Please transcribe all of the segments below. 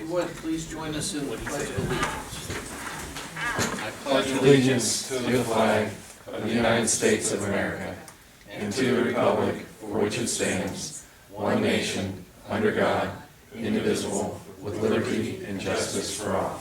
you would, please join us in the Pledge of Allegiance. I pledge allegiance to the flag of the United States of America and to the republic for which it stands, one nation, under God, indivisible, with liberty and justice for all.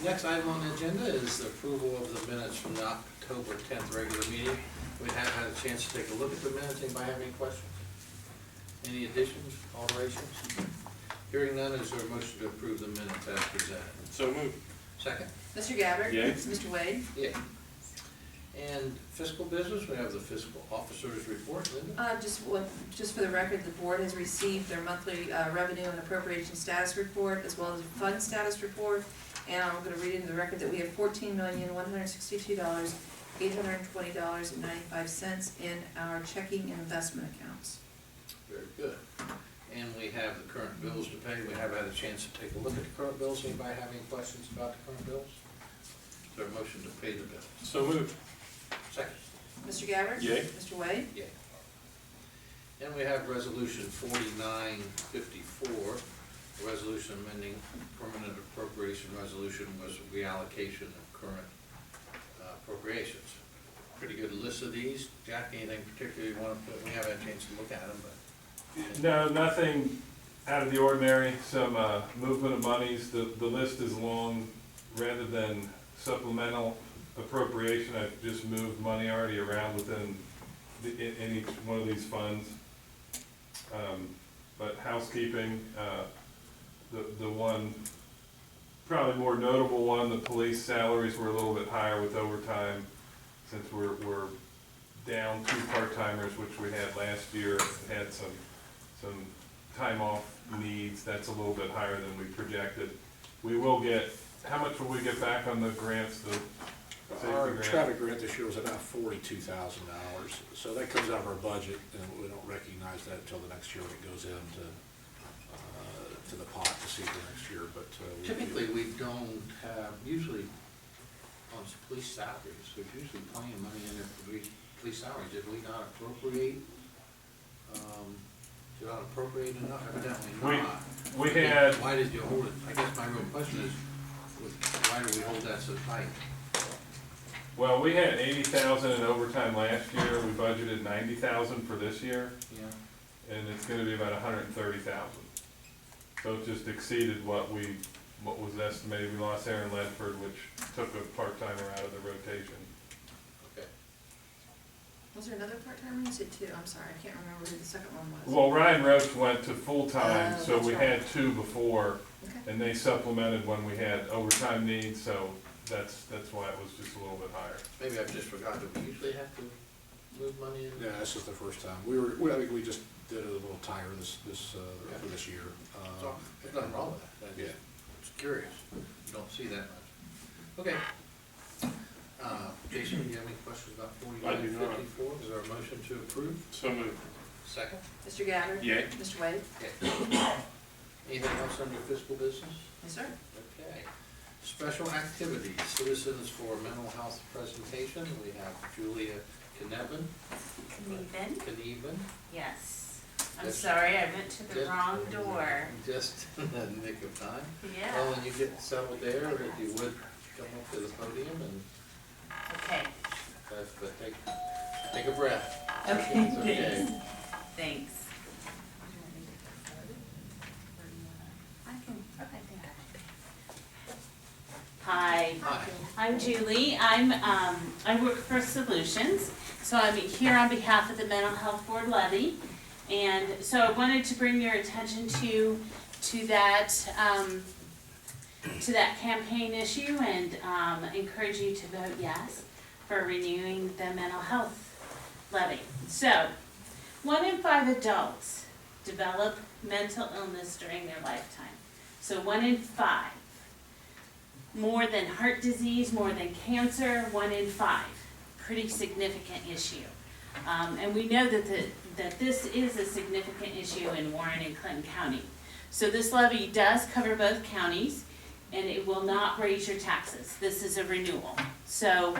The next item on the agenda is the approval of the minutes from the October 10th regular meeting. We have had a chance to take a look at the minutes. Anybody have any questions? Any additions, alterations? Hearing none, is there a motion to approve the minutes as presented? So moved. Second? Mr. Gabbard? Yay. Mr. Wade? Yeah. And fiscal business, we have the fiscal officer's report. Linda? Just for the record, the board has received their monthly revenue and appropriation status report as well as a fund status report. And I'm going to read into the record that we have $14,162,820.95 in our checking and investment accounts. Very good. And we have the current bills to pay. We have had a chance to take a look at the current bills. Anybody have any questions about the current bills? Is there a motion to pay the bills? So moved. Second? Mr. Gabbard? Yay. Mr. Wade? Yay. And we have resolution 4954. The resolution amending permanent appropriation resolution was reallocation of current appropriations. Pretty good list of these. Jack, anything particular you want to put? We haven't had a chance to look at them, but. No, nothing out of the ordinary. Some movement of monies. The list is long. Rather than supplemental appropriation, I've just moved money already around within in each one of these funds. But housekeeping, the one probably more notable one, the police salaries were a little bit higher with overtime since we're down 2 part-timers, which we had last year. Had some time off needs. That's a little bit higher than we projected. We will get, how much will we get back on the grants? Our traffic grant this year was about $42,000, so that comes out of our budget, and we don't recognize that until the next year when it goes into to the pot to see for next year. But typically we don't have, usually on police salaries, there's usually plenty of money in there for police salaries. Did we not appropriate? Did not appropriate enough? Evidently not. We had. Why did you hold it? I guess my real question is, why do we hold that so tight? Well, we had 80,000 in overtime last year. We budgeted 90,000 for this year. Yeah. And it's going to be about 130,000. So it just exceeded what was estimated. We lost Aaron Ledford, which took a part-timer out of the rotation. Okay. Was there another part-timer? You said 2. I'm sorry, I can't remember who the second one was. Well, Ryan Roach went to full-time, so we right. had 2 before, Okay. and they supplemented when we had overtime needs, so that's why it was just a little bit higher. Maybe I've just forgotten. Do we usually have to move money in? yeah, this is the first time. I think we just did it a little tighter for this year. So, there's nothing wrong with that. Yeah. Just curious. You don't see that much. Okay. Jason, do you have any questions about 4954? Is there a motion to approve? So moved. Second? Mr. Gabbard? Yay. Mr. Wade? Okay. Anything else under fiscal business? Yes, sir. Okay. Special activities, citizens for mental health presentation. We have Julia Kneben. Knieven? Yes. I'm Yes. sorry, I went to the Just- wrong door. Just in the nick of time. Yeah. Well, when you get settled there, if you would come up to the podium and Okay. but take a breath. Okay. It's okay. Thanks. I can, okay, there. Hi. Hi. I'm Julie. I work for Solutions, so I'm here on behalf of the Mental Health Board levy, and so I wanted to bring your attention to that campaign issue and encourage you to vote yes for renewing the mental health levy. So, 1 in 5 adults develop mental illness during their lifetime. So 1 in 5. More than heart disease, more than cancer, 1 in 5. Pretty significant issue. And we know that this is a significant issue in Warren and Clinton County. So this levy does cover both counties, and it will not raise your taxes. This is a renewal. So,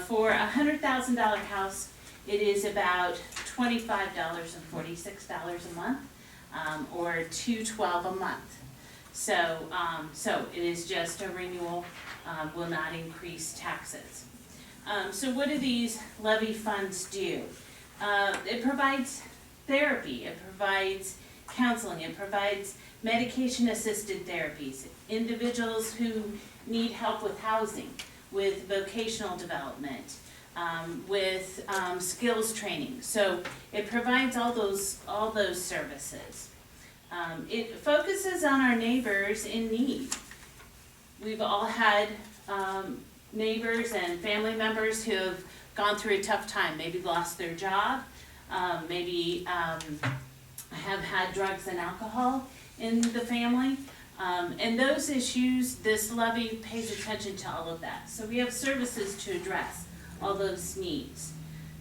for a $100,000 house, it is about $25.46 a month, or $212 a month. So, it is just a renewal, will not increase taxes. So what do these levy funds do? It provides therapy, it provides counseling, it provides medication-assisted therapies, individuals who need help with housing, with vocational development, with skills training. So it provides all those services. It focuses on our neighbors in need. We've all had neighbors and family members who have gone through a tough time, maybe lost their job, maybe have had drugs and alcohol in the family. And those issues, this levy pays attention to all of that. So we have services to address all those needs.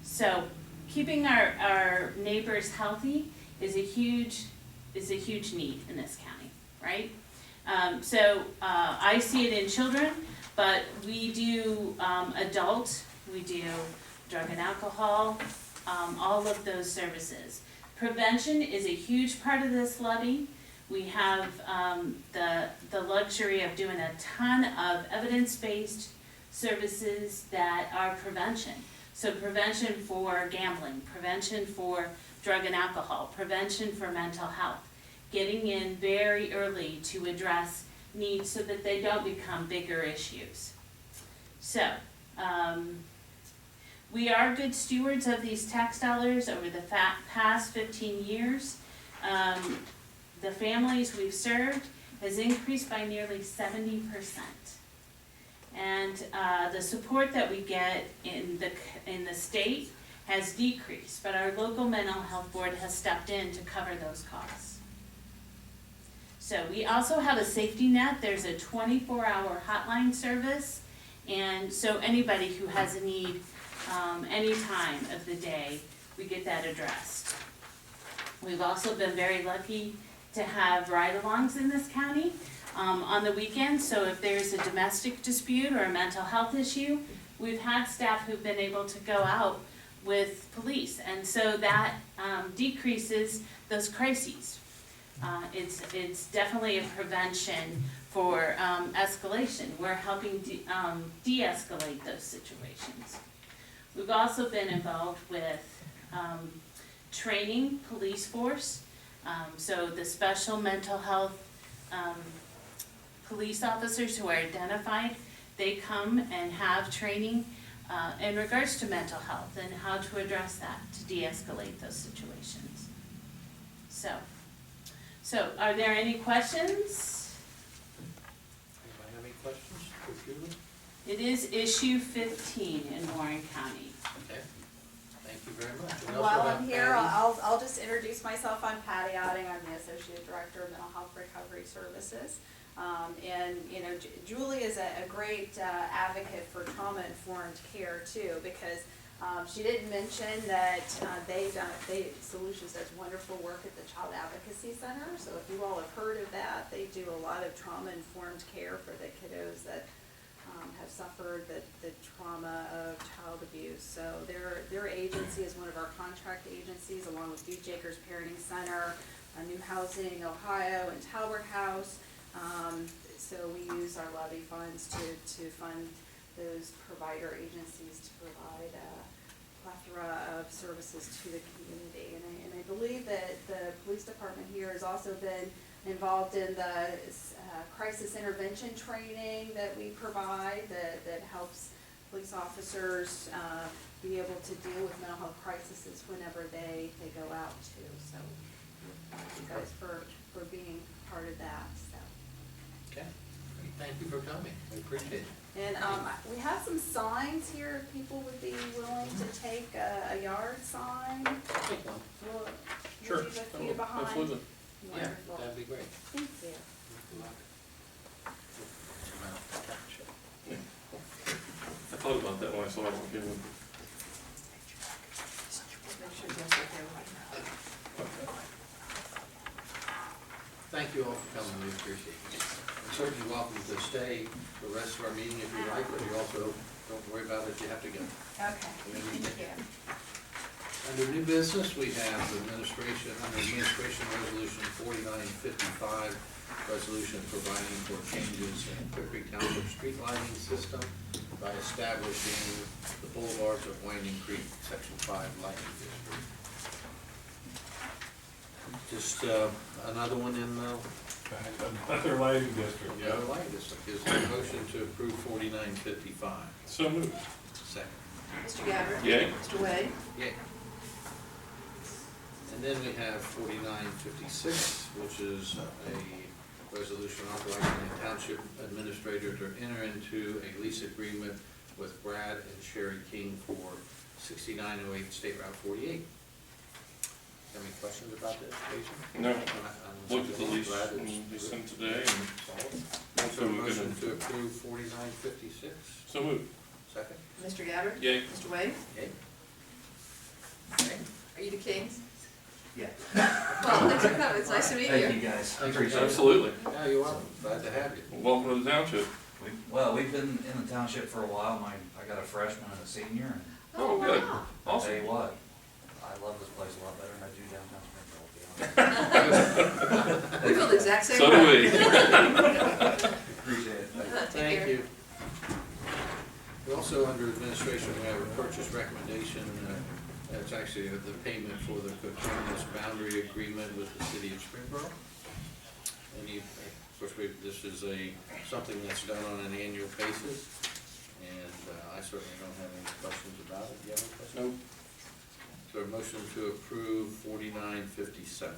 So keeping our neighbors healthy is a huge need in this county, right? I see it in children, but we do adult, we do drug and alcohol, all of those services. Prevention is a huge part of this levy. We have the luxury of doing a ton of evidence-based services that are prevention. So prevention for gambling, prevention for drug and alcohol, prevention for mental health. Getting in very early to address needs so that they don't become bigger issues. So, we are good stewards of these tax dollars over the past 15 years. The families we've served has increased by nearly 70%. And the support that we get in the state has decreased, but our local mental health board has stepped in to cover those costs. So we also have a safety net. There's a 24-hour hotline service, and so anybody who has a need any time of the day, we get that addressed. We've also been very lucky to have ride-alongs in this county on the weekends, so if there's a domestic dispute or a mental health issue, we've had staff who've been able to go out with police, and so that decreases those crises. It's definitely a prevention for escalation. We're helping de-escalate those situations. We've also been involved with training police force. So the special mental health police officers who are identified, they come and have training in regards to mental health and how to address that, to de-escalate those situations. So are there any questions? Anybody have any questions for Julie? It is issue 15 in Warren County. Okay, thank you very much. We also While have I'm here, Patty. I'll just introduce myself. I'm Patty Otting. I'm the Associate Director of Mental Health Recovery Services. And, you know, Julie is a great advocate for trauma-informed care, too, because she didn't mention that Solutions does wonderful work at the Child Advocacy Center. So if you all have heard of that, they do a lot of trauma-informed care for the kiddos that have suffered the trauma of child abuse. So their agency is one of our contract agencies, along with Duke Acres Parenting Center, New Housing Ohio, and Talbert House. So we use our levy funds to fund those provider agencies to provide a plethora of services to the community. And I believe that the police department here has also been involved in the crisis intervention training that we provide that helps police officers be able to deal with mental health crises whenever they go out too. So thank you guys for being part of that. So. Okay, great. Thank you for coming. We appreciate it. And we have some signs here, if people would be willing to take a yard sign. Take one. We'll Sure. leave a few behind. Absolutely. Yeah, Wonderful. that'd be great. Thank you. I thought about that when I saw it on camera. Make sure Jeff's okay with Thank you all for coming, we appreciate it. You're certainly welcome to stay the rest of our meeting if you like, but you also, don't worry about it if you have to go. Okay, thank you. Under new business, we have administration resolution 4955, resolution providing for changes in Clearcreek Township street lighting system by establishing the boulevards of Winding Creek, section 5 lighting district. Just another one in Another lighting district, the other lighting district. Is there a motion to approve 4955? So moved. Second. Mr. Gabbard? Yay. Mr. Wade? Yay. And then we have 4956, which is a resolution authorizing the township administrator to enter into a lease agreement with Brad and Sherry King for 6908 State Route 48. Have any questions about this, Jason? No. I'm Looked at the lease glad and it's- they sent today and So a motion to approve 4956. so moved. Second? Mr. Gabbard? Yay. Mr. Wade? Yay. Are you the Kings? Yeah. Well, thanks for coming, it's nice to meet Thank you. you guys. Thank you. Absolutely. Yeah, you're welcome. Glad to have you. Welcome to the township. Well, we've been in the township for a while. I got a freshman and a senior, and Oh, good. wow. I'll tell Awesome. you what, I love this place a lot better than I do downtown Springfield, I'll be honest. We feel the exact same So do way. we. Appreciate it. Thank you. Take Thank care. you. We also, under administration, we have a purchase recommendation. It's actually the payment for the coterminous boundary agreement with the city of Springboro. And of course, this is something that's done on an annual basis, and I certainly don't have any questions about it. Do you have any questions? Nope. So a motion to approve 4957.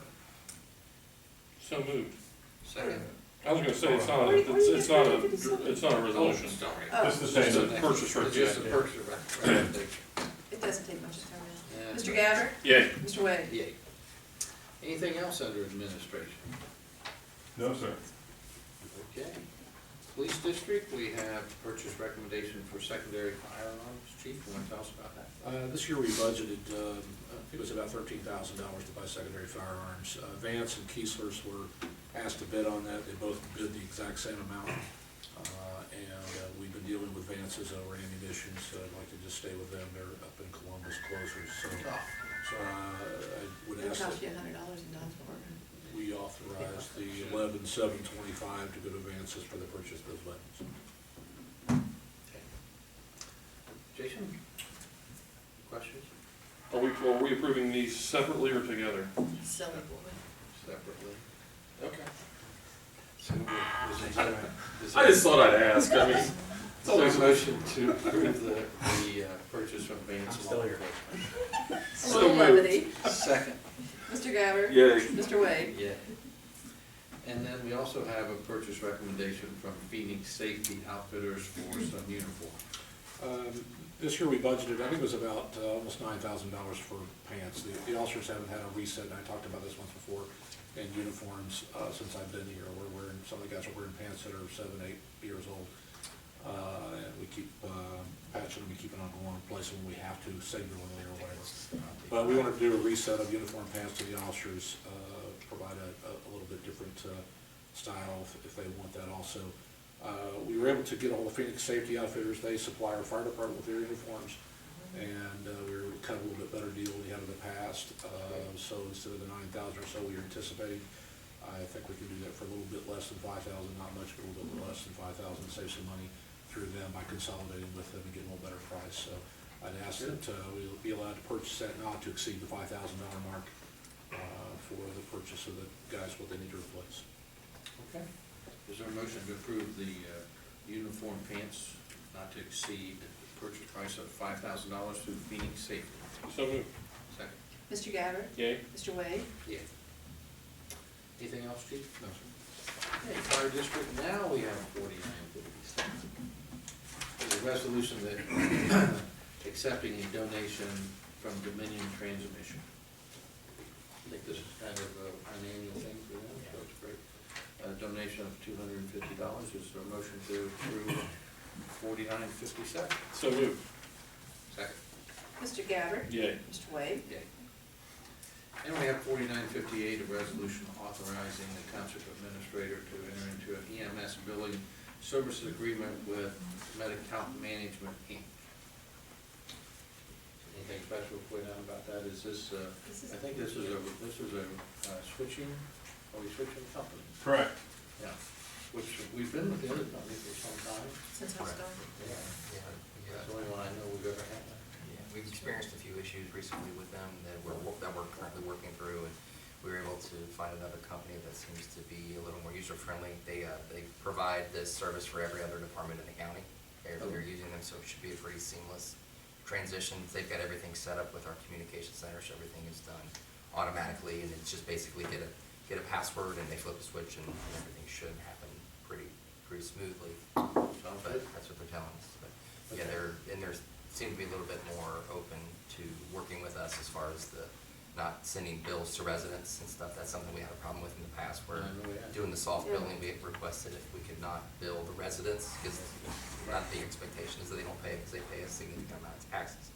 So moved. Second. I was gonna say, it's not a resolution. Oh, sorry. Oh. Just the Just same. a purchase It's just a recommendation. purchase recommendation. It doesn't take much to turn in. Yeah. Mr. Gabbard? Yay. Mr. Wade? Yay. Anything else under administration? No, sir. Okay. Police district, we have purchase recommendation for secondary firearms. Chief, you want to tell us about that? This year we budgeted, I think it was about $13,000 to buy secondary firearms. Vance and Keesler's were asked to bid on that. They both bid the exact same amount. And we've been dealing with Vance's over ammunition, so I'd like to just stay with them. They're up in Columbus closer, so I would It'll ask cost that you $100 in Donsport. we authorize the 11,725 to go to Vance's for the purchase of those weapons. Okay. Jason? Questions? Are we approving these separately or together? Silly boy. Separately? Okay. So this is I just thought I'd ask, I mean, it's always a motion to approve the purchase from Vance. I'm still here. A So little moved. levity. Second. Mr. Gabbard? Yay. Mr. Wade? Yeah. And then we also have a purchase recommendation from Phoenix Safety Outfitters for some uniforms. This year we budgeted, I think it was about almost $9,000 for pants. The officers haven't had a reset, and I talked about this once before, in uniforms since I've been here. We're wearing, some of the guys are wearing pants that are 7, 8 years old. And we keep patching them, we keep it on going, replacing when we have to, singularly or whatever. But we wanted to do a reset of uniform pants to the officers, provide a little bit different style if they want that also. We were able to get all the Phoenix Safety Outfitters. They supply our fire department with their uniforms, and we were cut a little bit better deal than we had in the past. So instead of the 9,000 or so we were anticipating, I think we can do that for a little bit less than 5,000, not much, but a little bit less than 5,000, save some money through them by consolidating with them and getting a little better price. So I'd ask that we be allowed to purchase that not to exceed the $5,000 mark for the purchase of the guys, what they need to replace. Okay. Is there a motion to approve the uniform pants not to exceed the purchase price of $5,000 through Phoenix Safety? So moved. Second. Mr. Gabbard? Yay. Mr. Wade? Yeah. Anything else, Chief? No, sir. Okay, fire district, now we have 4957. There's a resolution that accepting a donation from Dominion Transmission. I think this is kind of an annual thing for them, so it's great. A donation of $250. Is there a motion to approve 4957? So moved. Second. Mr. Gabbard? Yay. Mr. Wade? Yay. And we have 4958, a resolution authorizing the township administrator to enter into an EMS billing services agreement with Medi-Account Management, Inc. Anything special to point out about that? Is this, I think this is a switching, are we switching company? Correct. Yeah, which we've been with the other company for some time. Since I started. Yeah, Yeah, that's the only one I know we've ever had. yeah, we've experienced a few issues recently with them that we're currently working through, and we were able to find another company that seems to be a little more user-friendly. They provide this service for every other department in the county. They're using them, so it should be a pretty seamless transition. They've got everything set up with our communication center, so everything is done automatically, and it's just basically get a password and they flip a switch and everything should happen pretty smoothly. But that's what they're telling us. But yeah, they seem to be a little bit more open to working with us as far as the not sending bills to residents and stuff. That's something we had a problem with in the past, where doing the soft billing, we had requested if we could not bill the residents, because not the expectation is that they don't pay, because they pay a significant amount of taxes.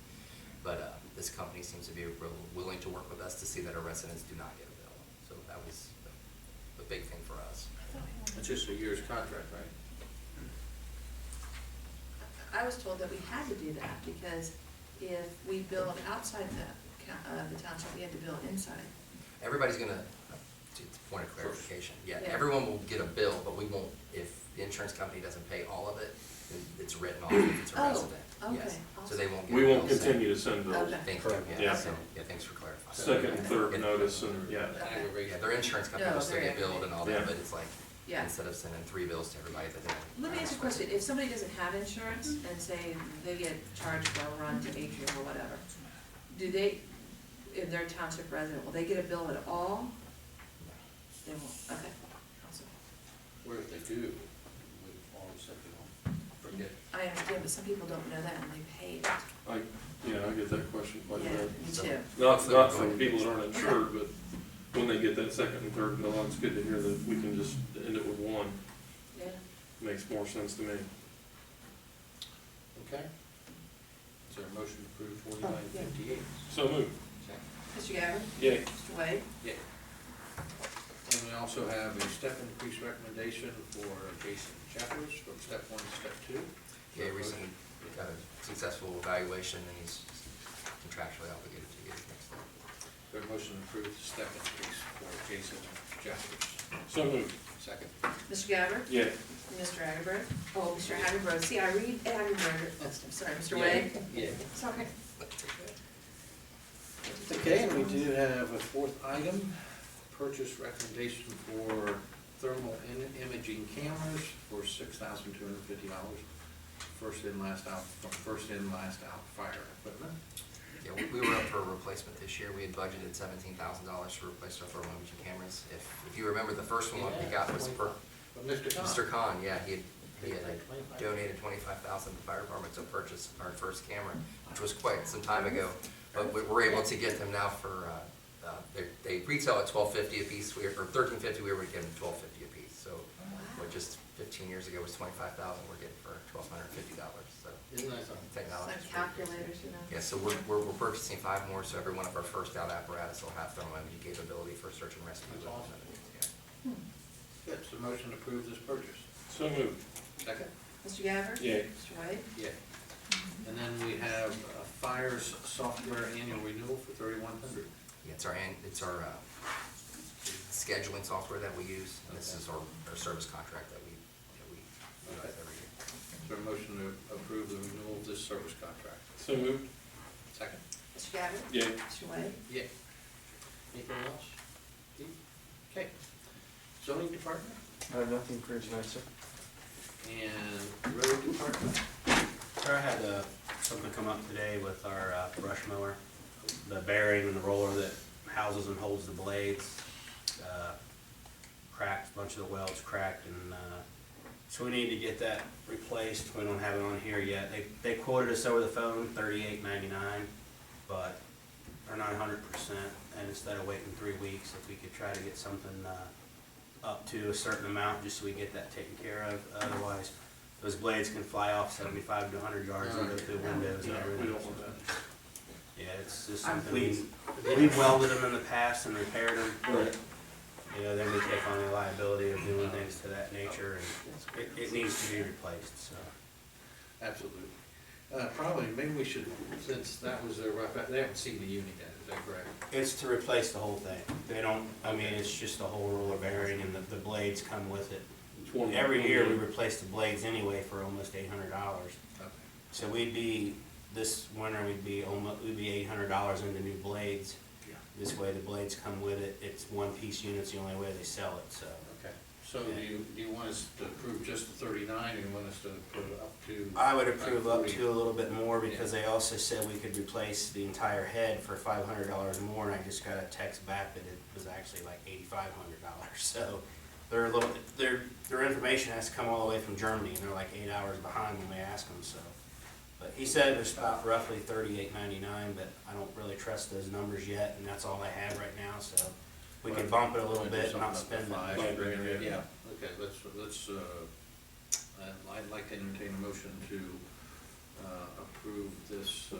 But this company seems to be real willing to work with us to see that our residents do not get a bill. So that was the big thing for us. It's just a year's contract, right? I was told that we had to do that because if we bill outside the township, we had to bill inside. Everybody's gonna, to point of clarification, yeah, everyone will get a bill, but we won't, if the insurance company doesn't pay all of it, then it's written off if it's a resident. Okay, Yes. So they won't get. We won't bills. continue to send bills. Okay. Thank you, Yeah. yeah, so, yeah, thanks for clarifying. Second and third notice and, yeah. Yeah, their insurance company No, will still get they're- billed and all Yeah. that, but it's like, Yeah. instead of sending 3 bills to everybody, that they. Let me ask you a question. If somebody doesn't have insurance and say they get charged for a run to Atrium or whatever, do they, if they're a township resident, will they get a bill at all? They won't, okay. Awesome. Where if they do, we always said we don't forget. I understand, but some people don't know that and they pay it. I get that question quite a Yeah, bit. me So- too. Not from people that aren't insured, but when they get that second and third bill, it's good to hear that we can just end it with one. Yeah. Makes more sense to me. Okay? Is there a motion to approve 4958? So moved. Mr. Gabbard? Yay. Mr. Wade? Yeah. And we also have a step increase recommendation for Jason Jeffers from step 1 to step 2. Yeah, he recently got a successful evaluation, and he's contractually obligated to get his next step. Is there a motion to approve the step increase for Jason Jeffers? So moved. Second. Mr. Gabbard? Yeah. Mr. Hagenberg? Oh, Mr. Hagenberg. See, I read Hagenberg. I'm sorry, Mr. Wade? Yeah. Sorry. Okay, and we do have a fourth item, purchase recommendation for thermal imaging cameras for $6,250. First in, last out, from first in, last out fire equipment. Yeah, we were up for a replacement this year. We had budgeted $17,000 to replace our thermal imaging cameras. If you remember, the first one we got was for Mr. Khan. Yeah, he had donated $25,000 to the fire department to purchase our first camera, which was quite some time ago. But we were able to get them now for, they retail at $12.50 a piece, or $13.50, we were getting $12.50 a piece. So what just 15 years ago was $25,000, we're getting for $1,250. So Isn't that something? technology. Like calculators, you know? Yeah, so we're purchasing 5 more, so every one of our first out apparatus will have thermal imaging capability for search and rescue. That's awesome. Yeah. Good, so motion to approve this purchase. So moved. Second? Mr. Gabbard? Yay. Mr. Wade? Yeah. And then we have Fire's software annual renewal for $3,100. Yeah, it's our scheduling software that we use, and this is our service contract that we utilize every year. Is there a motion to approve the renewal of this service contract? So moved. Second? Mr. Gabbard? Yay. Mr. Wade? Yeah. Anything else? Steve? Okay. Zoning department I have nothing for you tonight, sir. and road department. Sir, I had something come up today with our brush mower. The bearing and the roller that houses and holds the blades cracked, a bunch of the welds cracked, and so we need to get that replaced. We don't have it on here yet. They quoted us over the phone $38.99, but they're not 100%. And instead of waiting 3 weeks, if we could try to get something up to a certain amount, just so we get that taken care of. Otherwise, those blades can fly off 75 to 100 yards under the windows and Yeah, we everything. don't want that. Yeah, it's just I'm something, we've welded them in the past and repaired them, but, you know, then we take on the liability of doing things to that nature, and it needs to be replaced, so. Absolutely. Probably, maybe we should, since that was their rough, they haven't seen the unit yet, is that correct? It's to replace the whole thing. They don't, I mean, it's just a whole roller bearing and the blades come with it. Every year we replace the blades anyway for almost $800. Okay. So this winter we'd be $800 into new blades. Yeah. This way the blades come with it. It's one-piece units, the only way they sell it, so. Okay, so do you want us to approve just the 39, or you want us to put it up to? I would approve like up 40? to a little bit more because they also said we could replace the entire head for $500 more, and I just got a text back that it was actually like $8,500. So they're their information has to come all the way from Germany, and they're like 8 hours behind when we ask them. So, but he said it was about roughly $38.99, but I don't really trust those numbers yet, and that's all I have right now. So we could bump it a little bit and not spend that much. Yeah, okay, let's, I'd like to entertain a motion to approve this,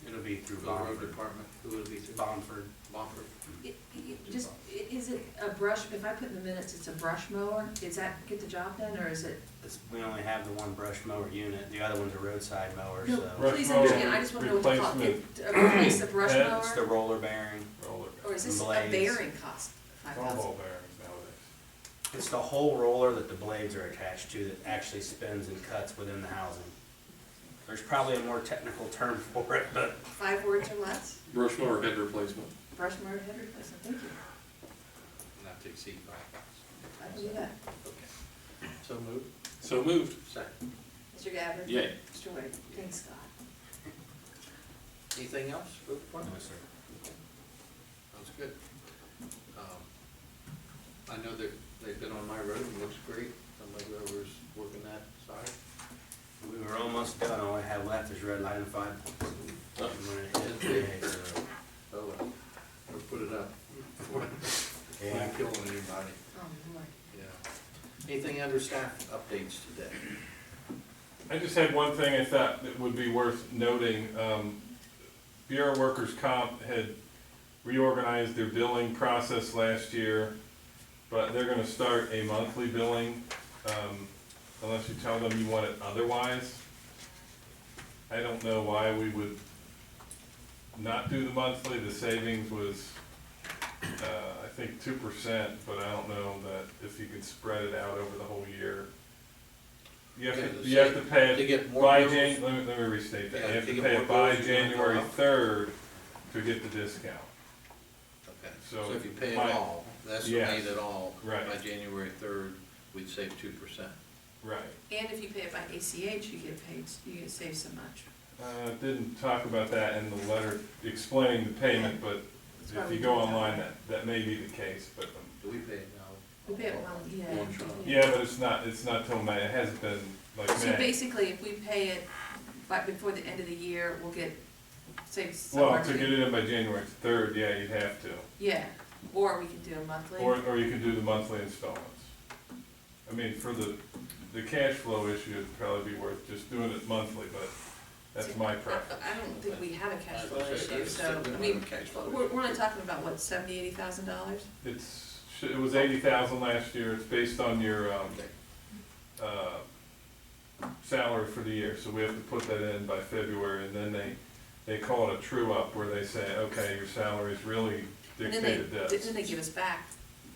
It'll be through for the road Bomford. department. Who would it be through? Bomford. Bomford? Is it a brush, if I put in the minutes, it's a brush mower, does that get the job done, or is it? We only have the one brush mower unit. The other one's a roadside mower, No, so. Brush please mower understand, I just wanna know what the cost, replace the brush Head, It's the mower, roller bearing. Roller. or is this a blades. bearing cost, It's all 5,000? ball bearings nowadays. It's the whole roller that the blades are attached to that actually spins and cuts within the housing. There's probably a more technical term for it, but 5 words or less, Brush mower head replacement. brush mower head replacement, thank you, Not to exceed 5,000. I can do that. Okay. So moved. So moved. Second. Mr. Gabbard? Yay. Mr. Wade? Thanks, Scott. Anything else? Road department? no, sir. Sounds good. I know that they've been on my road, and it looks great. Somebody over's working that side. We were almost done. All I have left is red line and 5 points. Oh. I'm gonna hit it today, so. Oh, well, or put it up. Yeah. Not killing anybody, Oh, boy. yeah. Anything under staff updates today? I just had one thing I thought that would be worth noting. Bureau of Workers' Comp had reorganized their billing process last year, but they're gonna start a monthly billing, unless you tell them you want it otherwise. I don't know why we would not do the monthly. The savings was, I think 2%, but I don't know that if you could spread it out over the whole year. You have to pay it To get more by bills? let me restate that. Yeah, You have to to get pay more it by bills, you're gonna go January up. 3rd to get the discount. Okay, So so if you pay it my- all, that's Yes. made it all, Right. by January 3rd, we'd save 2%. Right. And if you pay it by ACH, you get paid, you get saved so much. Didn't talk about that in the letter explaining the payment, but That's why if we you do go it that online, way. that may be the case, but, Do we pay it now? We pay it one, yeah. One shot. yeah, but it's not till May. It hasn't been like So May. basically, if we pay it before the end of the year, we'll get, say, Well, somewhere. to get it in by January 3rd, yeah, you'd have to. Yeah, or we can do a monthly. Or you can do the monthly installments. I mean, for the cash flow issue, it'd probably be worth just doing it monthly, but that's my preference. I don't think we have a cash flow I was gonna say, issue, that's- so, we don't I mean, have a cash flow we're only talking about, what, $70,000-$80,000? It was 80,000 last year. It's based on your, salary for the year, so we have to put that in by February, and then they call it a true-up, where they say, okay, your salary's really And then dictated this. then they give us back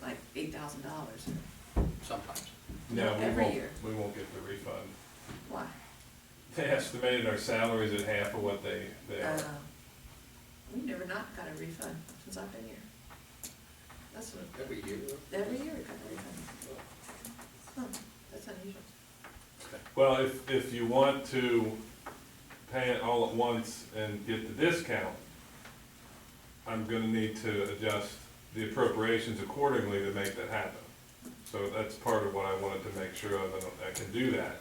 like $8,000. Sometimes. No, every year. we won't get the refund. Why? They estimated our salaries at half of what they are. We never not got a refund since I've been here. That's what, Every year? every year we got a refund. Huh, that's unusual. Well, if you want to pay it all at once and get the discount, I'm gonna need to adjust the appropriations accordingly to make that happen. So that's part of what I wanted to make sure of, and I can do that.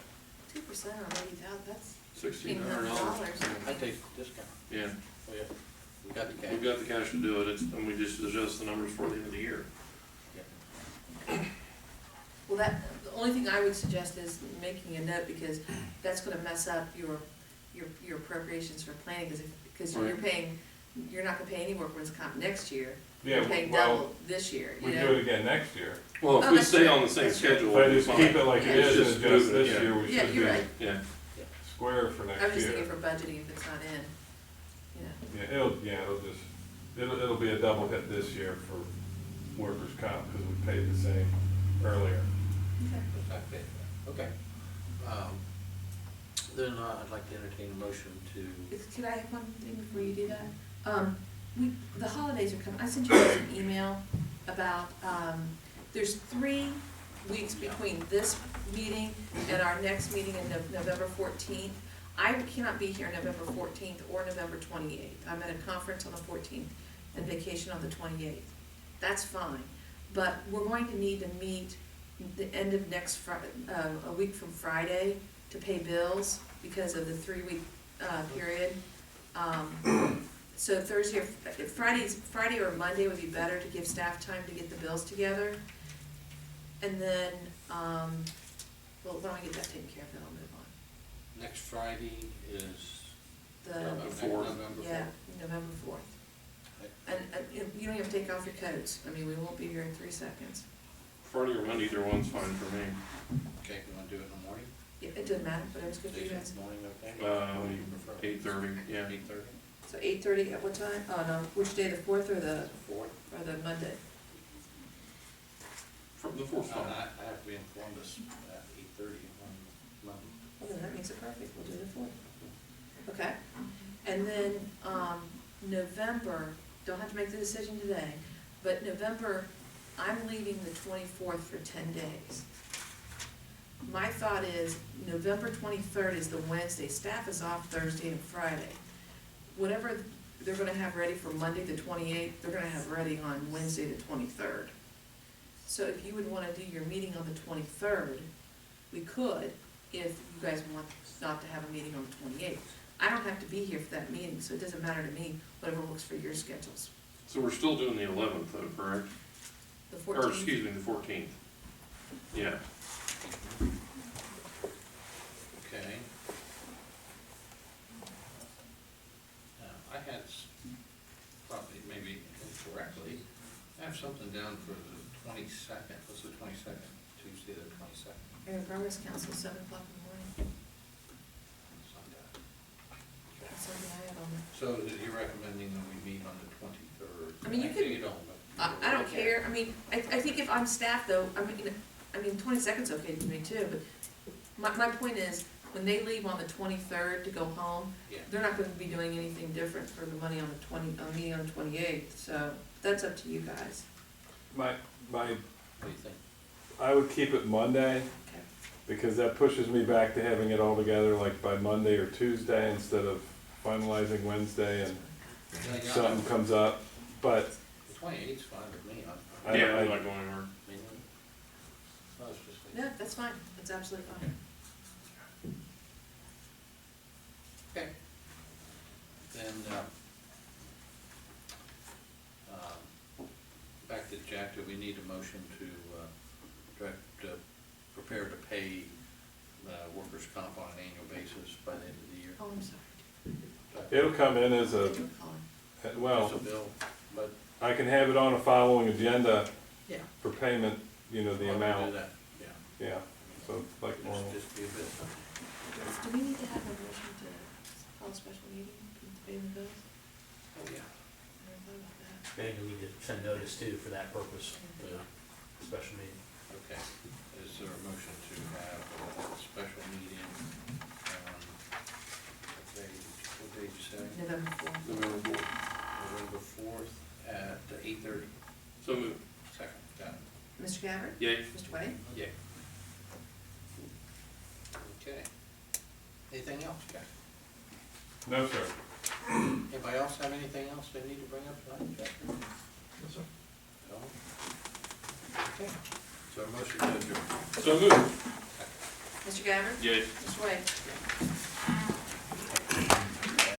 2% on 80,000, that's $1,600. I take the discount. Yeah, Oh, yeah. We got the cash. we've got the cash to do it, and we just adjust the numbers for the end of the year. Well, the only thing I would suggest is making a note, because that's gonna mess up your appropriations for planning, because you're Right. paying you're not gonna pay any workman's comp next year. Yeah, You're paying well, double this year, we you do know? it again next year. Well, Oh, if we that's stay true. on the same That's true. schedule, If we'll I be just fine. keep it like it Yeah. is Just and move adjust it, this yeah. year, we Yeah, should you're be right. Yeah, square for I next was just year. thinking for budgeting if it's not in, you know. It'll be a double hit this year for workers' comp, because we paid the same earlier. Okay. Okay. Then I'd like to entertain a motion to, Could I have one thing before you do that? The holidays are coming, I sent you guys an email about, there's 3 weeks between this meeting and our next meeting in November 14th. I cannot be here November 14th or November 28th. I'm at a conference on the 14th and vacation on the 28th. That's fine, but we're going to need to meet the end of next Friday, a week from Friday, to pay bills because of the 3-week period. So Thursday, Friday or Monday would be better to give staff time to get the bills together. And then, well, why don't we get that taken care of, then I'll move on. next Friday is The, Fourth. November 4th. yeah, November 4th. And you don't have to take off your coats. I mean, we won't be here in 3 seconds. Friday or Monday, either one's fine for me. Okay, you wanna do it in the morning? Yeah, it doesn't matter, whatever's good for you guys. Morning, okay? Uh, What do you prefer? 8:30, yeah. 8:30? So 8:30 at what time? Oh, no, which day, the 4th or the 4th? Monday? From the fourth one. I have to be in Columbus at 8:30 on Monday. Well, then that makes it perfect, we'll do the 4th. Okay, and then, November, don't have to make the decision today, but November, I'm leaving the 24th for 10 days. My thought is, November 23rd is the Wednesday, staff is off Thursday and Friday. Whatever they're gonna have ready for Monday the 28th, they're gonna have ready on Wednesday the 23rd. So if you would wanna do your meeting on the 23rd, we could, if you guys want not to have a meeting on the 28th. I don't have to be here for that meeting, so it doesn't matter to me, whatever works for your schedules. So we're still doing the 11th though, correct? The Or 14th. excuse me, the 14th. Yeah. Okay. Now, I had, probably maybe incorrectly, I have something down for the 22nd. What's the 22nd? Tuesday the 22nd. Area Progress Council, 7 o'clock in the morning. It's not that. That's something I had on there. So you're recommending that we meet on the 23rd? I mean, you could- You don't, but. I don't care, I mean, I think if I'm staff though, I mean, 22nd's okay to me too, but my point is, when they leave on the 23rd to go home, Yeah. they're not gonna be doing anything different for the money on the meeting on the 28th, so that's up to you guys. My, What do you think? I would keep it Monday, Okay. because that pushes me back to having it all together like by Monday or Tuesday instead of finalizing Wednesday and something comes up, but The 28th's fine with me. I- Yeah, I'm not going anywhere. No, it's just. Yeah, that's fine, that's absolutely fine. Okay. Then, back to Jack, do we need a motion to, prepare to pay, workers' comp on an annual basis by the end of the year? Oh, I'm sorry. it'll come in as a, Thank you for calling. well, It's a bill, but. I can have it on a following agenda Yeah. for payment, you know, the Why don't we amount, do that? Yeah. yeah, so like normal. Just be a bit. Do we need to have a motion to call a special meeting to pay the bills? Oh, yeah. I never thought about that. Maybe we need to send notice too for that purpose, Yeah. special meeting. Okay. Is there a motion to have a special meeting on, what day did you say? November 4th. November 4th. November 4th at 8:30. So moved. Second, got it. Mr. Gabbard? Yay. Mr. Wade? Yeah. Okay. Anything else, Jack? No, sir. Anybody else have anything else they need to bring up tonight, Jack? No? Okay. So a motion to adjourn. So moved. Mr. Gabbard? Yay. Mr. Wade?